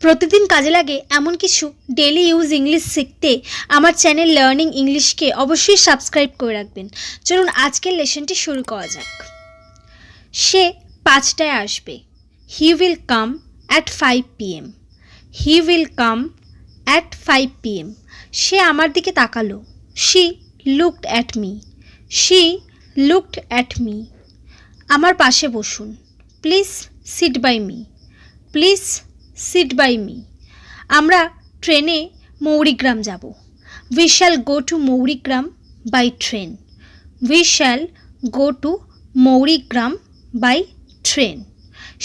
প্রতিদিন কাজে লাগে এমন কিছু ডেলি ইউজ ইংলিশ শিখতে আমার চ্যানেল লার্নিং ইংলিশকে অবশ্যই সাবস্ক্রাইব করে রাখবেন। চলুন আজকের লেসনটি শুরু করা যাক। সে 5টায় আসবে। He will come at 5 PM। He will come at 5 PM। সে আমার দিকে তাকালো। She looked at me. She looked at me. আমার পাশে বসুন। Please sit by me. Please sit by me. আমরা ট্রেনে মৌরিগ্রাম যাব। We shall go to Mourigram by train. We shall go to Mourigram by train.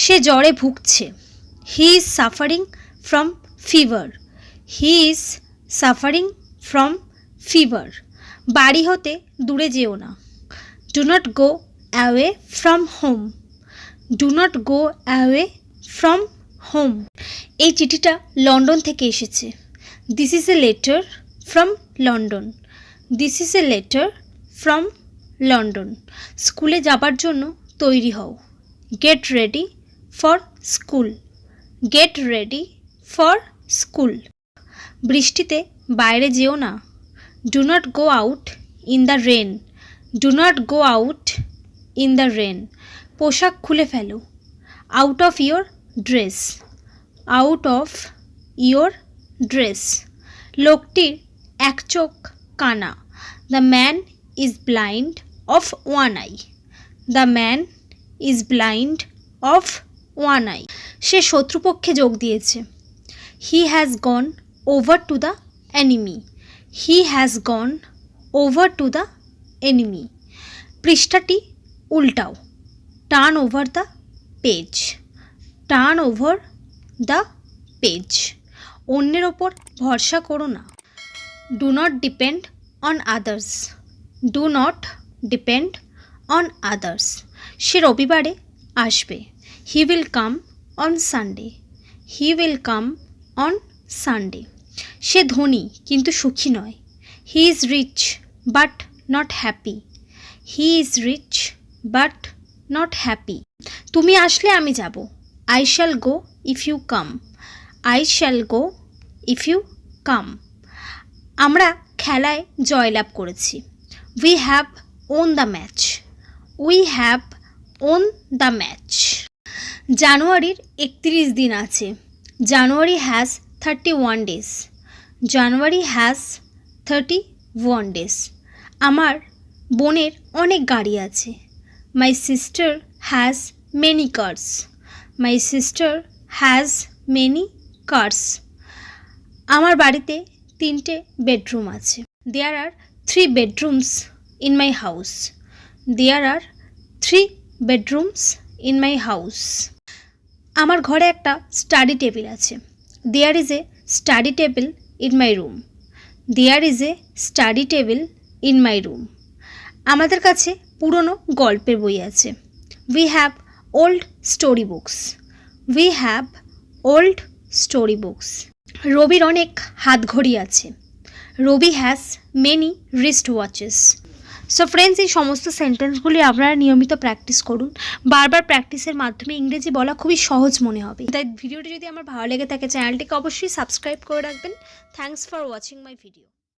সে জ্বরে ভুগছে। He is suffering from fever. He is suffering from fever. বাড়ি হতে দূরে যেও না। Do not go away from home. Do not go away from home. এই চিঠিটা লন্ডন থেকে এসেছে। This is a letter from London. This is a letter from London. স্কুলে যাবার জন্য তৈরি হও। Get ready for school. Get ready for school. বৃষ্টিতে বাইরে যেও না। Do not go out in the rain. Do not go out in the rain. পোশাক খুলে ফেলো। Out of your dress. Out of your dress. লোকটির এক চোখ কানা। The man is blind of one eye. The man is blind of one eye. সে শত্রুপক্ষে যোগ দিয়েছে। He has gone over to the enemy. He has gone over to the enemy. পৃষ্ঠাটি উল্টাও। Turn over the page. Turn over the page. অন্যের ওপর ভরসা করো না। Do not depend on others. Do not depend on others. সে রবিবারে আসবে। He will come on Sunday. He will come on Sunday. সে ধনী কিন্তু সুখী নয়। He is rich but not happy. He is rich but not happy. তুমি আসলে আমি যাব। I shall go if you come. I shall go if you come. আমরা খেলায় জয়লাভ করেছি। We have won the match. We have won the match. জানুয়ারির 31 দিন আছে। January has 31 days. January has 31 days. আমার বোনের অনেক গাড়ি আছে। My sister has many cars. My sister has many cars. আমার বাড়িতে 3টে বেডরুম আছে। There are 3 bedrooms in my house. There are 3 bedrooms in my house. আমার ঘরে একটা স্টাডি টেবিল আছে। There is a study table in my room. There is a study table in my room. আমাদের কাছে পুরনো গল্পের বই আছে। We have old story books. We have old story books. রবির অনেক হাতঘড়ি আছে। Rabi has many wrist watches. So friends, এই সমস্ত সেন্টেন্সগুলি আপনারা নিয়মিত প্র্যাকটিস করুন। বারবার প্র্যাকটিসের মাধ্যমে ইংরেজি বলা খুবই সহজ মনে হবে। তাই ভিডিওটি যদি আমার ভালো লেগে থাকে চ্যানেলটিকে অবশ্যই সাবস্ক্রাইব করে রাখবেন। Thanks for watching my video.